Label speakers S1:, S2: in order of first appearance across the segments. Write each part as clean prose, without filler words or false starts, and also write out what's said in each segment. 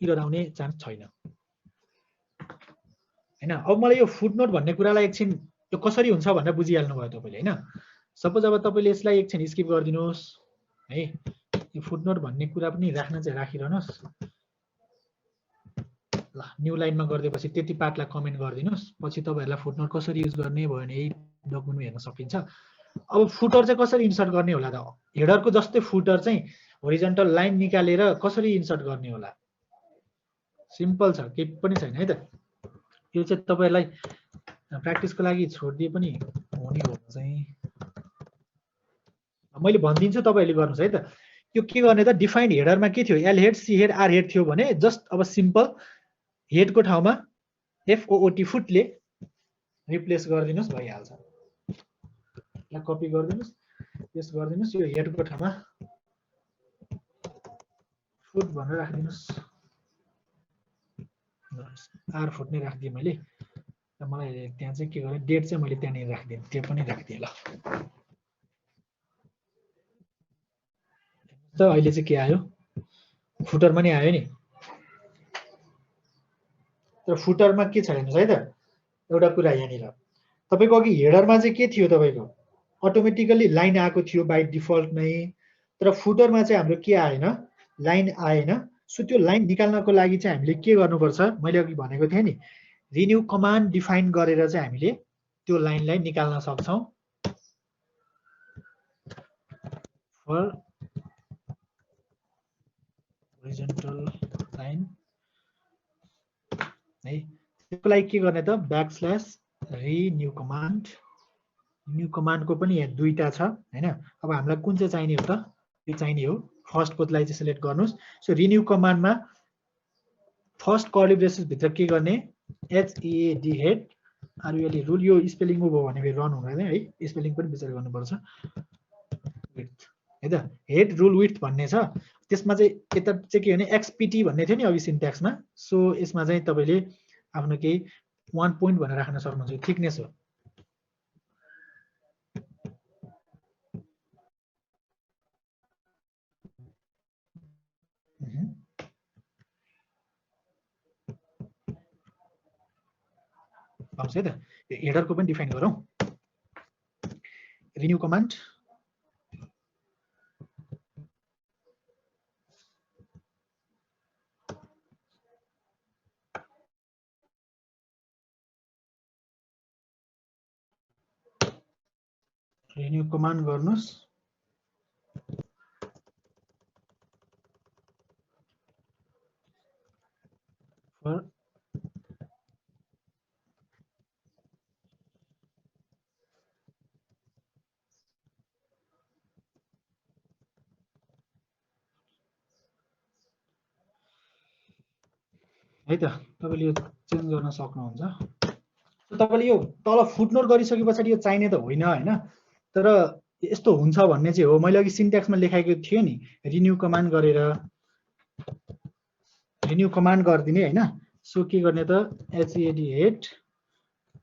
S1: Error आउने chance छैन हैन। अब मलाई यो फुटनोट भन्ने कुरालाई एकछिन यो कसरी हुन्छ भनेर बुझिहाल्नु भयो तपाईले हैन। सपोज अब तपाईले यसलाई एकछिन स्किप गरिदिनुहोस् है। यो फुटनोट भन्ने कुरा पनि राख्न चाहिँ राखिरहनुहोस् ल। न्यू लाइनमा गरिदिएपछि त्यति पार्टलाई कमेन्ट गरिदिनुहोस्। पछि तपाईहरुलाई फुटनोट कसरी युज गर्ने भयो भने यही डकुमेन्टमा हेर्न सकिन्छ। अब फुटर चाहिँ कसरी इन्सर्ट गर्ने होला त? हेडरको जस्तै फुटर चाहिँ होरिजन्टल लाइन निकालेर कसरी इन्सर्ट गर्ने होला? सिम्पल छ, केही पनि छैन है त। यो चाहिँ तपाईहरुलाई प्र्याक्टिसको लागि छोडिदिए पनि हुने हो चाहिँ। मैले भनिदिन्छु तपाईहरुले गर्नुस् है त। यो के गर्ने त? डिफाइन्ड हेडरमा के थियो? L head, C head, R head थियो भने जस्ट अब सिम्पल हेडको ठाउँमा FOOT फुटले रिप्लेस गरिदिनुस् भइहाल्छ। ल कपी गरिदिनुस्, पेस्ट गरिदिनुस्। यो हेडको ठाउँमा फुट भनेर राखिदिनुस्। आर फुट नै राखिदिएँ मैले। र मलाई त्यहाँ चाहिँ के गर्ने, डेट चाहिँ मैले त्यहाँनिर राखिदिएँ, त्यो पनि राखिदिएँ ल। त अहिले चाहिँ के आयो? फुटरमा नि आयो नि। तर फुटरमा के छ हेर्नुस् है त। एउटा कुरा यहाँनिर तपाईको अघि हेडरमा चाहिँ के थियो? तपाईको अटोमेटिकली लाइन आएको थियो बाइ डिफल्ट नै। तर फुटरमा चाहिँ हाम्रो के आएन? लाइन आएन। सो त्यो लाइन निकाल्नको लागि चाहिँ हामीले के गर्नुपर्छ? मैले अघि भनेको थिएँ नि, रिन्यू कमान्ड डिफाइन गरेर चाहिँ हामीले त्यो लाइनलाई निकाल्न सक्छौं। फर होरिजन्टल लाइन है। त्यसको लागि के गर्ने त? ब्याकस्ल्यास रिन्यू कमान्ड। रिन्यू कमान्डको पनि यहाँ दुईटा छ हैन। अब हामीलाई कुन चाहिँ चाहिने हो त? यो चाहिने हो। फर्स्ट कोलाई चाहिँ सिलेक्ट गर्नुस्। सो रिन्यू कमान्डमा फर्स्ट कर्ली ब्रेसेस भित्र के गर्ने? HEAD head R U L E rule. यो स्पेलिङ भयो भने फेरि रन हुँदैन है। स्पेलिङ पनि विचार गर्नुपर्छ। विड्थ है त। हेड रुल विड्थ भन्ने छ। त्यसमा चाहिँ यता चाहिँ के भने XPT भन्ने थियो नि अघि सिन्ट्याक्समा। सो यसमा चाहिँ तपाईले आफ्नो केही 1 पोइन्ट भनेर राख्न सक्नुहुन्छ। थिकनेस हो। आउँछ है त। हेडरको पनि डिफाइन गरौँ। रिन्यू कमान्ड रिन्यू कमान्ड गर्नुस्। फर है त। तपाईले यो चेन्ज गर्न सक्नुहुन्छ। तपाईले यो तल फुटनोट गरिसकेपछि यो चाहिने त होइन हैन। तर यस्तो हुन्छ भन्ने चाहिँ हो। मैले अघि सिन्ट्याक्समा लेखाएको थियो नि, रिन्यू कमान्ड गरेर रिन्यू कमान्ड गर्दिने हैन। सो के गर्ने त? HEAD हेड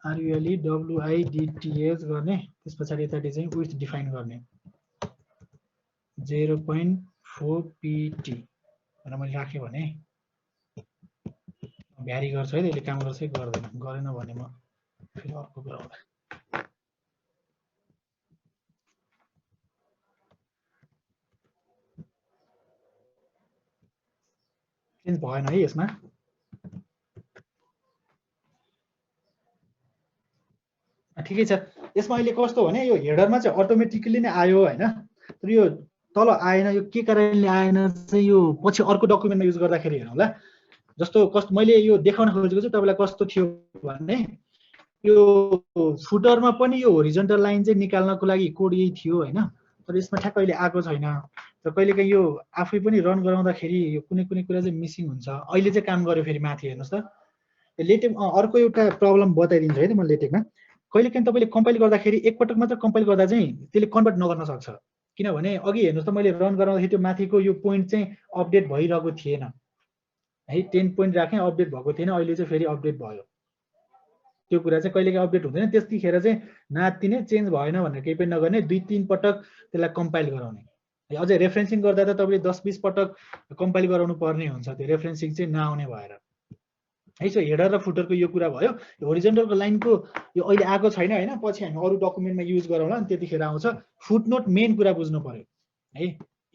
S1: आरयुएलई WIDTH गर्ने। त्यसपछि यताटी चाहिँ विड्थ डिफाइन गर्ने 0.4 PT भनेर मैले राखेँ भने भ्यारी गर्छ है। यसले काम गर्छ कि गर्दैन? गरेन भने म फेरि अर्को कुरा होला। चेन्ज भएन है यसमा। ठिकै छ। यसमा अहिले कस्तो भने यो हेडरमा चाहिँ अटोमेटिकली नै आयो हैन। तर यो तल आएन। यो के कारणले आएन चाहिँ यो पछि अर्को डकुमेन्टमा युज गर्दाखेरि हेरौँ ल। जस्तो कस्तो मैले यो देखाउन खोजेको चाहिँ तपाईलाई कस्तो थियो भने यो फुटरमा पनि यो होरिजन्टल लाइन चाहिँ निकाल्नको लागि कोड यही थियो हैन। तर यसमा ठ्याक्क अहिले आएको छैन। तर कहिलेकाहीँ यो आफै पनि रन गराउँदाखेरि यो कुनै कुनै कुरा चाहिँ मिसिङ हुन्छ। अहिले चाहिँ काम गर्यो फेरि माथि हेर्नुस् त। लेटेक अर्को एउटा प्रब्लम बताइदिन्छु है त म लेटेकमा। कहिलेकाहीँ तपाईले कम्पाइल गर्दाखेरि एकपटक मात्र कम्पाइल गर्दा चाहिँ त्यसले कन्भर्ट नगर्न सक्छ। किनभने अघि हेर्नुस् त मैले रन गराउँदाखेरि त्यो माथिको यो पोइन्ट चाहिँ अपडेट भइरहेको थिएन है। 10 पोइन्ट राखेँ, अपडेट भएको थिएन। अहिले चाहिँ फेरि अपडेट भयो। त्यो कुरा चाहिँ कहिलेकाहीँ अपडेट हुँदैन। त्यतिखेर चाहिँ नातिने चेन्ज भएन भनेर केही पनि नगर्ने। 2-3 पटक त्यसलाई कम्पाइल गराउने अझै रेफरेन्सिङ गर्दा त तपाईँले 10-20 पटक कम्पाइल गराउनु पर्ने हुन्छ, त्यो रेफरेन्सिङ चाहिँ नआउने भएर है। सो हेडर र फुटरको यो कुरा भयो। होरिजोन्टलको लाइनको यो अहिले आएको छैन होइन, पछि हामी अरू डकुमेन्टमा युज गरौँला अनि त्यतिखेर आउँछ। फुटनोट मेन कुरा बुझ्नु पर्यो है,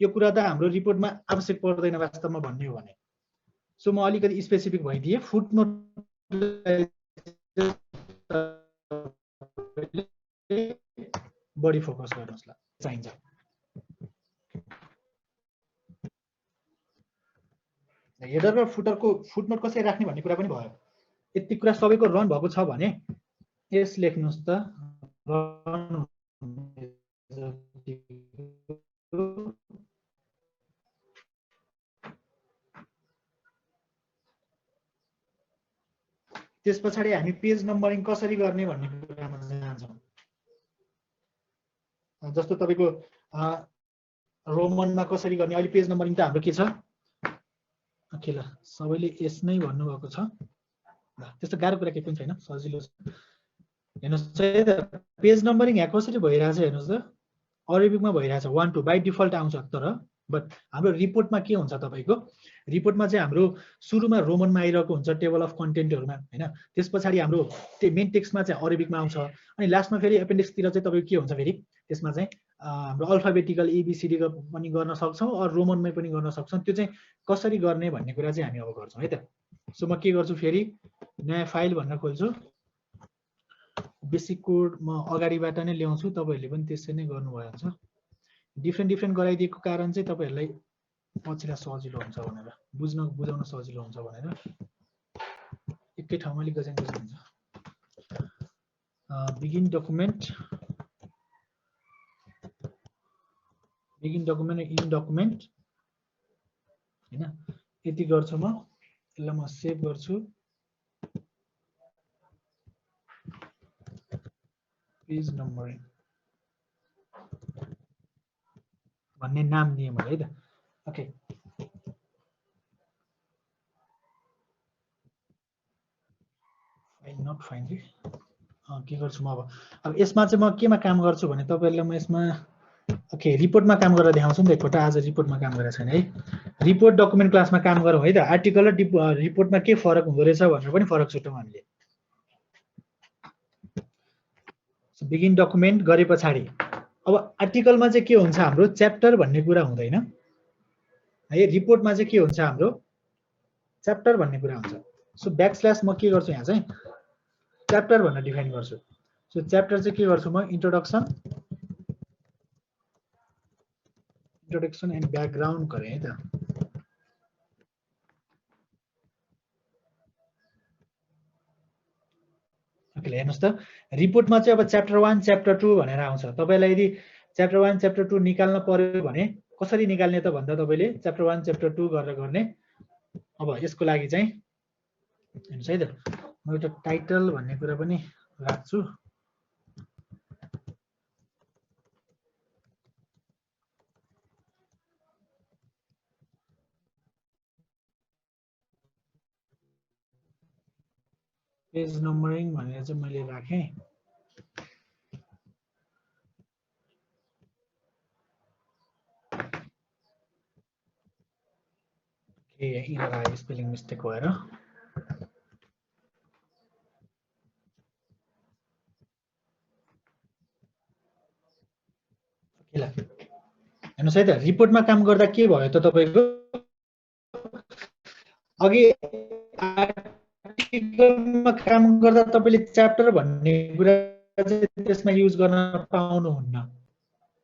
S1: यो कुरा त हाम्रो रिपोर्टमा आवश्यक पर्दैन वास्तवमा भन्ने हो भने। सो म अलिकति स्पेसिफिक भइदिएँ। फुटनोट बढी फोकस गर्नुहोस् ल, चाहिन्छ। हेडर र फुटरको फुटनोट कसरी राख्ने भन्ने कुरा पनि भयो। यति कुरा सबैको रन भएको छ भने यस लेख्नुहोस् त, रन त्यस पछाडि हामी पेज नम्बरिङ कसरी गर्ने भन्ने कुरामा जान्छौँ। जस्तो तपाईँको रोमनमा कसरी गर्ने, अहिले पेज नम्बरिङ त हाम्रो के छ, ओके ल सबैले यस नै भन्नुभएको छ, त्यस्तो गाह्रो कुरा केही पनि छैन, सजिलो छ। हेर्नुहोस् है त, पेज नम्बरिङ यहाँ कसरी भइरहेछ हेर्नुहोस् त, अरेबिकमा भइरहेछ 1 2 बाई डिफल्ट आउँछ। तर बट हाम्रो रिपोर्टमा के हुन्छ, तपाईँको रिपोर्टमा चाहिँ हाम्रो सुरुमा रोमनमा आइरहेको हुन्छ टेबल अफ कन्टेन्टहरूमा होइन, त्यस पछाडि हाम्रो मेन टेक्स्टमा चाहिँ अरेबिकमा आउँछ, अनि लास्टमा फेरि एपेन्डिक्सतिर चाहिँ तपाईँको के हुन्छ, फेरि त्यसमा चाहिँ हाम्रो अल्फाबेटिकल एबिसिडीको पनि गर्न सक्छौँ अरू रोमनमै पनि गर्न सक्छौँ। त्यो चाहिँ कसरी गर्ने भन्ने कुरा चाहिँ हामी अब गर्छौँ है त। सो म के गर्छु, फेरि नयाँ फाइल भनेर खोल्छु, बेसिक कोड म अगाडिबाट नै ल्याउँछु, तपाईँहरूले पनि त्यसै नै गर्नुभयो हुन्छ। डिफ्रेन्ट गराइदिएको कारण चाहिँ तपाईँहरूलाई पछिलाई सजिलो हुन्छ भनेर, बुझाउन सजिलो हुन्छ भनेर एकै ठाउँमा अलिक गजाङ हुन्छ। बिगिन डकुमेन्ट, इन डकुमेन्ट होइन, यति गर्छु म। यसलाई म सेभ गर्छु, पेज नम्बरिङ भन्ने नाम दिएँ मैले है त। ओके, फाइल नट फाइन्ड के गर्छु म अब यसमा चाहिँ म केमा काम गर्छु भने तपाईँहरूलाई म यसमा ओके रिपोर्टमा काम गरेर देखाउँछु नि त एकपल्ट। आज रिपोर्टमा काम गरेको छैन है, रिपोर्ट डकुमेन्ट क्लासमा काम गरौँ है त। आर्टिकल र रिपोर्टमा के फरक हुँदो रहेछ भनेर पनि फरक छुट्यौँ हामीले। बिगिन डकुमेन्ट गरे पछाडि अब आर्टिकलमा चाहिँ के हुन्छ, हाम्रो च्याप्टर भन्ने कुरा हुँदैन है, रिपोर्टमा चाहिँ के हुन्छ, हाम्रो च्याप्टर भन्ने कुरा हुन्छ। सो ब्याकस्ल्यास म के गर्छु, यहाँ चाहिँ च्याप्टर भनेर डिफाइन गर्छु। सो च्याप्टर चाहिँ के गर्छु म, इन्ट्रोडक्सन एन्ड ब्याकग्राउन्ड गरेँ है त। हेर्नुहोस् त, रिपोर्टमा चाहिँ अब च्याप्टर 1 च्याप्टर 2 भनेर आउँछ। तपाईँलाई यदि च्याप्टर 1 च्याप्टर 2 निकाल्न पर्यो भने कसरी निकाल्ने त भन्दा तपाईँले च्याप्टर 1 च्याप्टर 2 गरेर गर्ने। अब यसको लागि चाहिँ हेर्नुहोस् है त, म एउटा टाइटल भन्ने कुरा पनि राख्छु। पेज नम्बरिङ भनेर चाहिँ मैले राखेँ। इरर आयो स्पेलिङ मिस्टेक भएर। हेर्नुहोस् है त, रिपोर्टमा काम गर्दा के भयो त तपाईँको, अघि आर्टिकलमा काम गर्दा तपाईँले च्याप्टर भन्ने कुरा चाहिँ त्यसमा युज गर्न पाउनुहुन्न।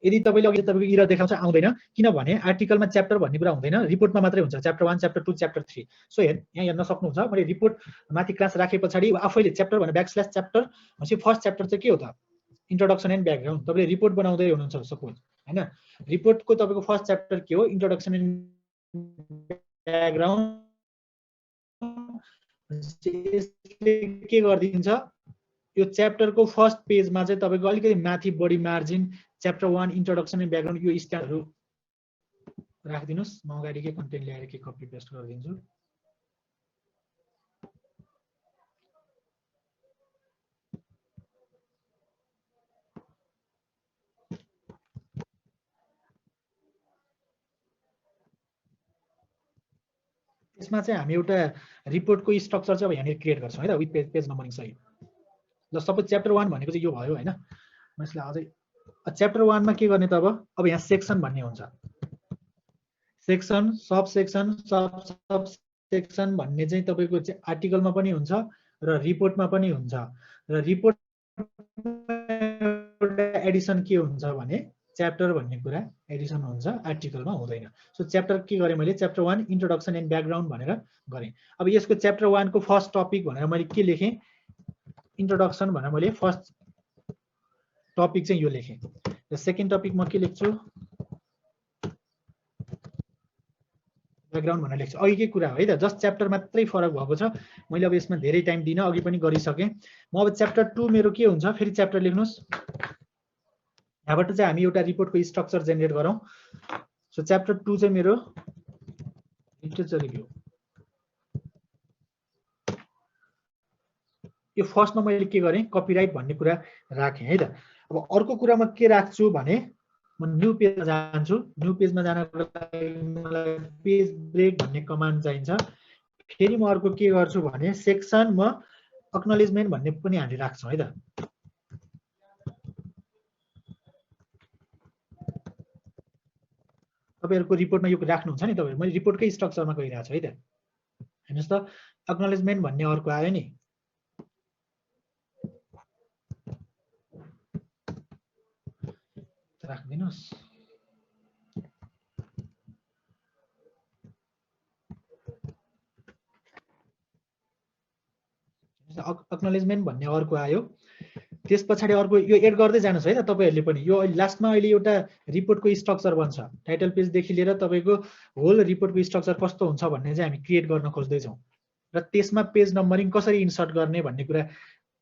S1: यदि तपाईँले अघि तपाईँको इरर देखाउँछ आउँदैन, किनभने आर्टिकलमा च्याप्टर भन्ने कुरा हुँदैन, रिपोर्टमा मात्रै हुन्छ च्याप्टर 1 च्याप्टर 2 च्याप्टर 3। सो यहाँ हेर्न सक्नुहुन्छ, मैले रिपोर्ट माथि क्लास राखे पछाडि आफैले च्याप्टर भनेर ब्याकस्ल्यास च्याप्टर भनेपछि फर्स्ट च्याप्टर चाहिँ के हो त, इन्ट्रोडक्सन एन्ड ब्याकग्राउन्ड। तपाईँले रिपोर्ट बनाउँदै हुनुहुन्छ सपोज होइन, रिपोर्टको तपाईँको फर्स्ट च्याप्टर के हो, इन्ट्रोडक्सन एन्ड ब्याकग्राउन्ड। के गरिदिन्छ, यो च्याप्टरको फर्स्ट पेजमा चाहिँ तपाईँको अलिकति माथि बढी margin chapter 1 introduction and background यो स्टाइलहरू राखिदिनुहोस्। म अगाडिकै कन्टेन्ट ल्याएर के कपी पेस्ट गरिदिन्छु। यसमा चाहिँ हामी एउटा रिपोर्टको स्ट्रक्चर चाहिँ अब यहाँनिर क्रिएट गर्छौँ है त विथ पेज नम्बरिङ सहित। ल सपोज च्याप्टर 1 भनेको चाहिँ यो भयो होइन। म यसलाई अझै च्याप्टर 1 मा के गर्ने त अब यहाँ सेक्सन भन्ने हुन्छ। सेक्सन, सब सेक्सन भन्ने चाहिँ तपाईको चाहिँ आर्टिकलमा पनि हुन्छ र रिपोर्टमा पनि हुन्छ। र रिपोर्ट एडिसन के हुन्छ भने च्याप्टर भन्ने कुरा एडिसन हुन्छ, आर्टिकलमा हुँदैन। सो च्याप्टर के गरेँ मैले, च्याप्टर 1 इन्ट्रोडक्सन एन्ड ब्याकग्राउन्ड भनेर गरेँ। अब यसको च्याप्टर 1 को फर्स्ट टपिक भनेर मैले के लेखेँ, इन्ट्रोडक्सन भनेर मैले फर्स्ट टपिक चाहिँ यो लेखेँ। र सेकेन्ड टपिक म के लेख्छु, ब्याकग्राउन्ड भनेर लेख्छु। अघिकै कुरा हो है त, जस्ट च्याप्टर मात्रै फरक भएको छ। मैले अब यसमा धेरै टाइम दिनँ, अघि पनि गरिसकेँ। म अब च्याप्टर 2 मेरो के हुन्छ, फेरि च्याप्टर लेख्नुहोस्। यहाँबाट चाहिँ हामी एउटा रिपोर्टको स्ट्रक्चर जेनेरेट गरौँ। सो च्याप्टर 2 चाहिँ मेरो लिटरेचर रिभ्यू। यो फर्स्टमा मैले के गरेँ, कपिराइट भन्ने कुरा राखेँ है त। अब अर्को कुरामा के राख्छु भने म न्यू पेजमा जान्छु। न्यू पेजमा जानको लागि मलाई पेज ब्रेक भन्ने कमान्ड चाहिन्छ। फेरि म अर्को के गर्छु भने सेक्सन म एक्नोलेजमेन्ट भन्ने पनि हामी राख्छौँ है त। तपाईहरुको रिपोर्टमा यो राख्नुहुन्छ नि, तपाईहरु मैले रिपोर्टकै स्ट्रक्चरमा गइरहेको छु है त। हेर्नुस् त, एक्नोलेजमेन्ट भन्ने अर्को आयो नि। राख्दिनुस्। एक्नोलेजमेन्ट भन्ने अर्को आयो। त्यस पछाडि अर्को यो एड गर्दै जानुस् है त तपाईहरुले पनि। यो लास्टमा अहिले एउटा रिपोर्टको स्ट्रक्चर बन्छ। टाइटल पेज देखि लिएर तपाईको होल रिपोर्टको स्ट्रक्चर कस्तो हुन्छ भन्ने चाहिँ हामी क्रिएट गर्न खोज्दै छौं। र त्यसमा पेज नम्बरिङ कसरी इन्सर्ट गर्ने भन्ने कुरा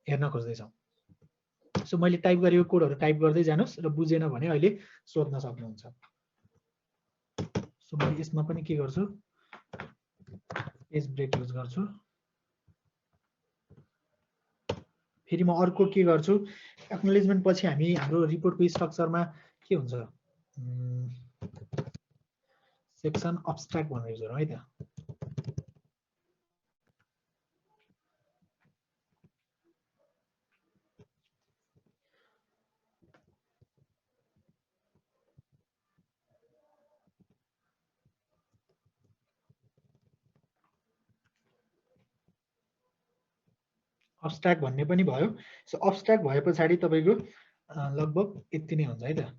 S1: हेर्न खोज्दै छौं। सो मैले टाइप गरेको कोडहरु टाइप गर्दै जानुस् र बुझेन भने अहिले सोध्न सक्नुहुन्छ। सो म यसमा पनि के गर्छु, पेज ब्रेक युज गर्छु। फेरि म अर्को के गर्छु, एक्नोलेजमेन्ट पछि हामी हाम्रो रिपोर्टको स्ट्रक्चरमा के हुन्छ, सेक्सन अब्स्ट्र्याक्ट भनेर युज गरौँ है त। अब्स्ट्र्याक्ट भन्ने पनि भयो। सो अब्स्ट्र्याक्ट भए पछाडि तपाईको लगभग यति नै हुन्छ है त।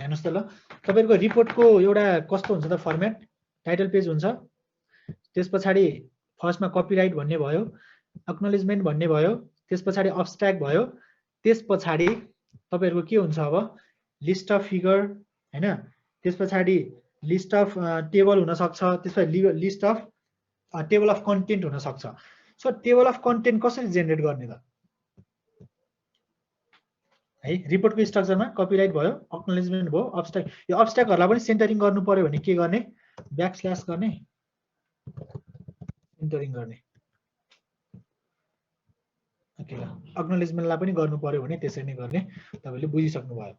S1: हेर्नुस् त, ल तपाईहरुको रिपोर्टको एउटा कस्तो हुन्छ त फर्मेट, टाइटल पेज हुन्छ। त्यस पछाडि फर्स्टमा कपिराइट भन्ने भयो, एक्नोलेजमेन्ट भन्ने भयो, त्यस पछाडि अब्स्ट्र्याक्ट भयो। त्यस पछाडि तपाईहरुको के हुन्छ अब, लिस्ट अफ फिगर हैन। त्यस पछाडि लिस्ट अफ टेबल हुन सक्छ। त्यसपछि list of table of content हुन सक्छ। सो टेबल अफ कन्टेन्ट कसरी जेनेरेट गर्ने त है, रिपोर्टको स्ट्रक्चरमा कपिराइट भयो, एक्नोलेजमेन्ट भयो, अब्स्ट्र्याक्ट। यो अब्स्ट्र्याक्टहरुलाई पनि सेन्टरिङ गर्नु पर्यो भने के गर्ने, ब्याकस्ल्यास गर्ने, सेन्टरिङ गर्ने। ओके, ल एक्नोलेजमेन्टलाई पनि गर्नु पर्यो भने त्यसरी नै गर्ने। तपाईले बुझिसक्नु भयो।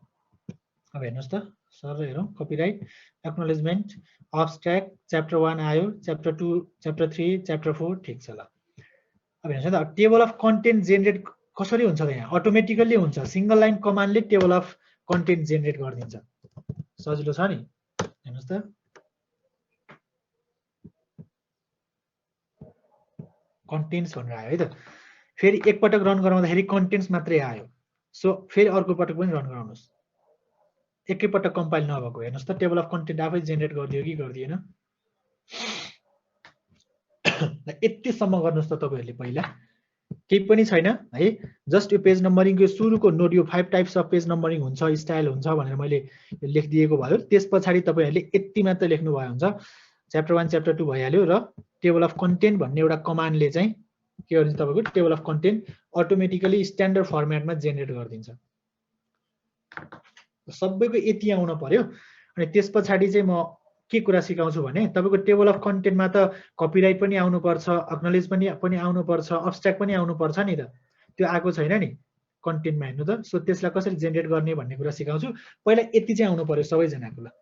S1: अब हेर्नुस् त, सर हेरौँ, कपिराइट, एक्नोलेजमेन्ट, अब्स्ट्र्याक्ट, च्याप्टर 1 आयो, च्याप्टर 2, च्याप्टर 3, च्याप्टर 4, ठीक छ। ल अब हेर्नुस् त, टेबल अफ कन्टेन्ट जेनेरेट कसरी हुन्छ त, यहाँ अटोमेटिकली हुन्छ। सिंगल लाइन कमान्डले टेबल अफ कन्टेन्ट जेनेरेट गरिदिन्छ। सजिलो छ नि। हेर्नुस् त, कन्टेन्ट्स भनेर आयो है त। फेरि एकपटक रन गराउँदाखेरि कन्टेन्ट्स मात्रै आयो। सो फेरि अर्को पटक पनि रन गराउनुस्, एकैपटक कम्पाइल नभएको। हेर्नुस् त, टेबल अफ कन्टेन्ट आफै जेनेरेट गरिदियो कि गरिदिएन। यतिसम्म गर्नुस् त तपाईहरुले। पहिला केही पनि छैन है, जस्ट यो पेज नम्बरिङको सुरुको नोट, यो 5 टाइप्स अफ पेज नम्बरिङ हुन्छ, स्टाइल हुन्छ भनेर मैले लेखिदिएको भयो। त्यस पछाडि तपाईहरुले यति मात्र लेख्नु भयो हुन्छ। च्याप्टर 1 च्याप्टर 2 भइहाल्यो। र टेबल अफ कन्टेन्ट भन्ने एउटा कमान्डले चाहिँ के गर्छ, तपाईको table of content automatically standard फर्मेटमा जेनेरेट गरिदिन्छ। सबैको यति आउन पर्यो। अनि त्यस पछाडि चाहिँ म के कुरा सिकाउँछु भने, तपाईको टेबल अफ कन्टेन्टमा त कपिराइट पनि आउनु पर्छ, एक्नोलेज पनि आउनु पर्छ, अब्स्ट्र्याक्ट पनि आउनु पर्छ नि त। त्यो आएको छैन नि कन्टेन्टमा। हेर्नु त, सो त्यसलाई कसरी जेनेरेट गर्ने भन्ने कुरा सिकाउँछु। पहिला यति चाहिँ आउनु पर्यो सबैजनाको। ल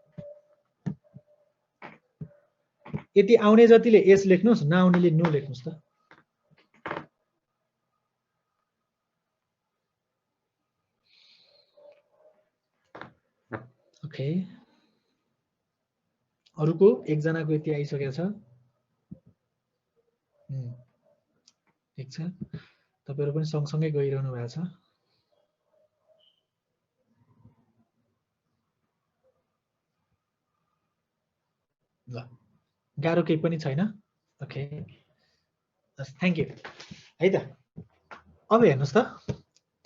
S1: यति आउने जतिले एस लेख्नुस्, नआउनेले नो लेख्नुस् त। ओके, अरुको एकजनाको यति आइसकेको छ। ठिक छ, तपाईहरु पनि सँगसँगै गइरहनु भएको छ। ल, गाह्रो केही पनि छैन। ओके, थ्याङ्क यू है त। अब हेर्नुहोस् त,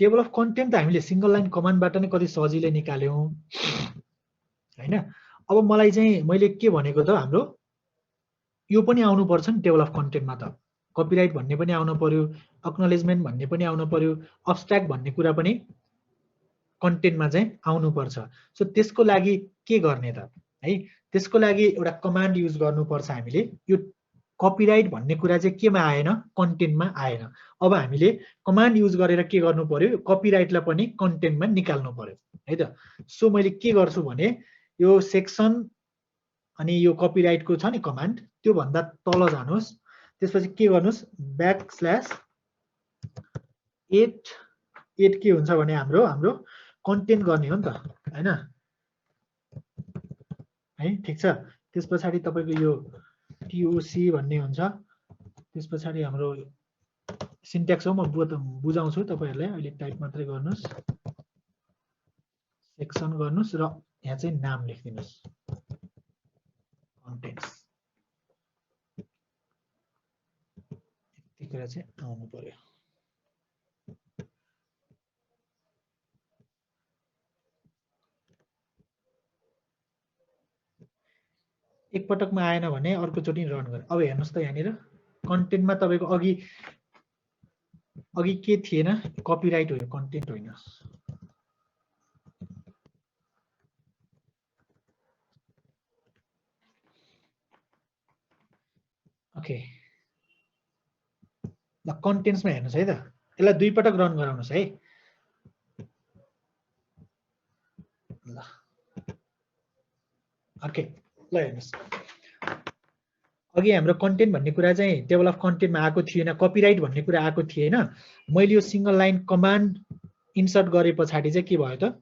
S1: टेबल अफ कन्टेन्ट त हामीले सिंगल लाइन कमान्डबाट नै कति सजिलै निकाल्यौँ हैन। अब मलाई चाहिँ मैले के भनेको त, हाम्रो यो पनि आउनु पर्छ नि टेबल अफ कन्टेन्टमा त। कपिराइट भन्ने पनि आउनु पर्यो, एक्नोलेजमेन्ट भन्ने पनि आउनु पर्यो, अब्स्ट्र्याक्ट भन्ने कुरा पनि कन्टेन्टमा चाहिँ आउनुपर्छ। सो त्यसको लागि के गर्ने त है, त्यसको लागि एउटा कमान्ड युज गर्नुपर्छ हामीले। यो कपिराइट भन्ने कुरा चाहिँ केमा आएन, कन्टेन्टमा आएन। अब हामीले कमान्ड युज गरेर के गर्नु पर्यो, कपिराइटलाई पनि कन्टेन्टमा निकाल्नु पर्यो है त। सो मैले के गर्छु भने यो सेक्सन अनि यो कपिराइटको छ नि कमान्ड, त्यो भन्दा तल जानुहोस्, त्यसपछि के गर्नुहोस्, \8 के हुन्छ भने हाम्रो कन्टेन्ट गर्ने हो नि त हैन है। ठिक छ, त्यस पछाडि तपाईको यो TOC भन्ने हुन्छ, त्यस पछाडि हाम्रो सिन्ट्याक्स हो, म बुझाउँछु तपाईहरुलाई, अहिले टाइप मात्रै गर्नुस्, सेक्सन गर्नुस् र यहाँ चाहिँ नाम लेखिदिनुस्, कन्टेन्ट्स। यति कुरा चाहिँ आउनु पर्यो। एक पटकमा आएन भने अर्कोचोटि रन गर्ने। अब हेर्नुस् त, यहाँनिर कन्टेन्टमा तपाईको अघि के थिएन, कपिराइट हो, कन्टेन्ट होइन। ओके, ल कन्टेन्ट्समा हेर्नुस् है त, यसलाई दुई पटक रन गराउनुस् है। ल ओके, ल हेर्नुस्, अघि हाम्रो कन्टेन्ट भन्ने कुरा चाहिँ टेबल अफ कन्टेन्टमा आएको थिएन, कपिराइट भन्ने कुरा आएको थिएन। मैले यो सिंगल लाइन कमान्ड इन्सर्ट गरे पछाडि चाहिँ के भयो त,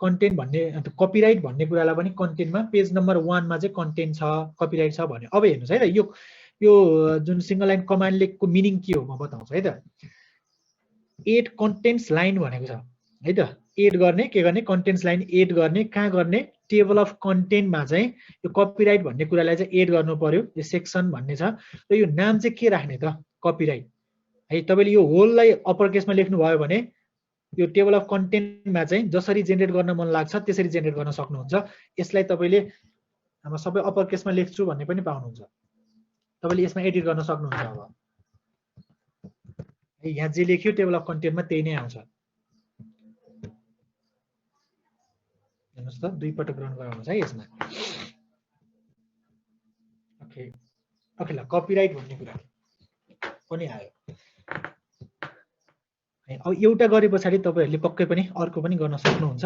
S1: कन्टेन्ट भन्ने कपिराइट भन्ने कुरालाई पनि कन्टेन्टमा पेज नम्बर 1 मा चाहिँ कन्टेन्ट छ, कपिराइट छ भन्यो। अब हेर्नुस् है त, यो जुन सिंगल लाइन कमान्डलेको मिनिङ के हो म बताउँछु है त। एड कन्टेन्ट्स लाइन भनेको छ है त, एड गर्ने, के गर्ने, कन्टेन्ट्स लाइन एड गर्ने, कहाँ गर्ने, टेबल अफ कन्टेन्टमा चाहिँ यो कपिराइट भन्ने कुरालाई चाहिँ एड गर्नु पर्यो। यो सेक्सन भन्ने छ र यो नाम चाहिँ के राख्ने त, कपिराइट है। तपाईले यो होललाई अप्पर केसमा लेख्नु भयो भने यो टेबल अफ कन्टेन्टमा चाहिँ जसरी जेनेरेट गर्न मन लाग्छ त्यसरी जेनेरेट गर्न सक्नुहुन्छ। यसलाई तपाईले म सबै अप्पर केसमा लेख्छु भन्ने पनि पाउनुहुन्छ, तपाईले यसमा एडिट गर्न सक्नुहुन्छ। अब यहाँ जे लेख्यो टेबल अफ कन्टेन्टमा त्यही नै आउँछ। हेर्नुस् त, दुई पटक रन गराउनुस् है यसमा। ओके ओके, ल कपिराइट भन्ने कुरा पनि आयो। अब एउटा गरे पछाडि तपाईहरुले पक्कै पनि अर्को पनि गर्न सक्नुहुन्छ।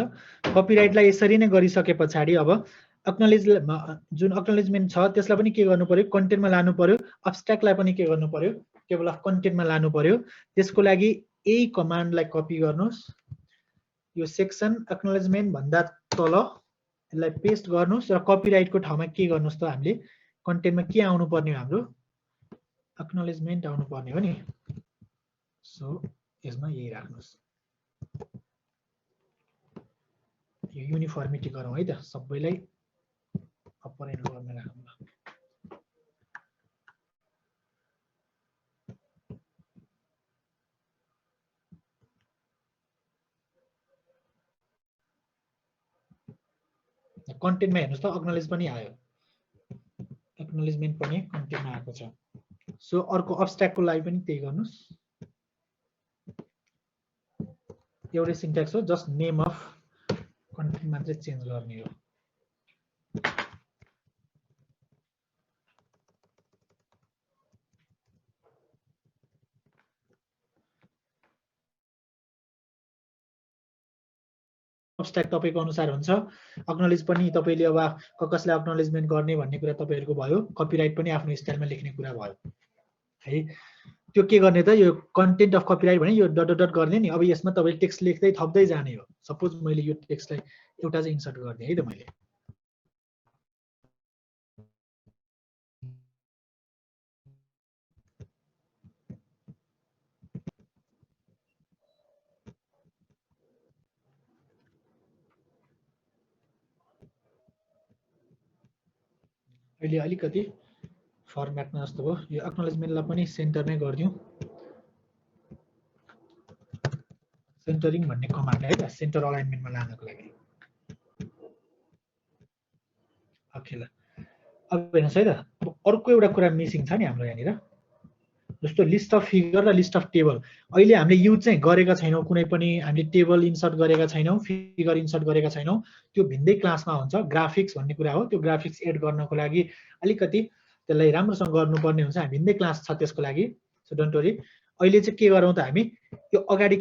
S1: कपिराइटलाई यसरी नै गरिसके पछाडि अब जुन एक्नोलेजमेन्ट छ त्यसलाई पनि के गर्नु पर्यो, कन्टेन्टमा लानु पर्यो। अब्स्ट्र्याक्टलाई पनि के गर्नु पर्यो, टेबल अफ कन्टेन्टमा लानु पर्यो। त्यसको लागि यही कमान्डलाई कपी गर्नुस्, यो सेक्सन एक्नोलेजमेन्ट भन्दा तल यसलाई पेस्ट गर्नुस् र कपिराइटको ठाउँमा के गर्नुस् त, हामीले कन्टेन्टमा के आउनु पर्ने हो, हाम्रो एक्नोलेजमेन्ट आउनु पर्ने हो नि। सो यसमा यही राख्नुस्, यो युनिफर्मिटी गरौँ है त, सबैलाई अप्पर एन्ड लोअरमा राखौँ। कन्टेन्टमा हेर्नुस् त, एक्नोलेज पनि आयो, एक्नोलेजमेन्ट पनि कन्टेन्टमा आएको छ। सो अर्को अब्स्ट्र्याक्टको लागि पनि त्यही गर्नुस्, एउटै सिन्ट्याक्स हो, जस्ट नेम अफ कन्टेन्ट मात्रै चेन्ज गर्ने हो। सबस्ट्याक तपाईँको अनुसार हुन्छ। अक्नोलेज पनि तपाईँले अब कसलाई अक्नोलेजमेन्ट गर्ने भन्ने कुरा तपाईँहरूको भयो। कपिराइट पनि आफ्नो स्टाइलमा लेख्ने कुरा भयो है। त्यो के गर्ने त, यो कन्टेन्ट अफ कपिराइट भने यो डट डट गर्ने नि। अब यसमा तपाईँले टेक्स्ट लेख्दै थप्दै जाने हो। सपोज मैले यो टेक्स्टलाई एउटा चाहिँ इन्सर्ट गरिदिएँ है त मैले। अहिले अलिकति फर्मेटमा जस्तो भयो। यो एक्नोलेजमेन्टलाई पनि सेन्टर नै गरिदिउँ। सेन्टरिङ भन्ने कमान्ड है त, सेन्टर अलाइनमेन्टमा लानको लागि। ओके ल, अब हेर्नुहोस् है त, अब अर्को एउटा कुरा मिसिङ छ नि हाम्रो यहाँनिर, जस्तो लिस्ट अफ फिगर र लिस्ट अफ टेबल। अहिले हामीले युज चाहिँ गरेका छैनौँ, कुनै पनि हामीले टेबल इन्सर्ट गरेका छैनौँ, फिगर इन्सर्ट गरेका छैनौँ। त्यो भिन्दै क्लासमा हुन्छ। ग्राफिक्स भन्ने कुरा हो। त्यो ग्राफिक्स एड गर्नको लागि अलिकति त्यसलाई राम्रोसँग गर्नुपर्ने हुन्छ। हामी भिन्दै क्लास छ त्यसको लागि, सो डोन्ट वरी। अहिले चाहिँ के गरौँ त, हामी यो अगाडि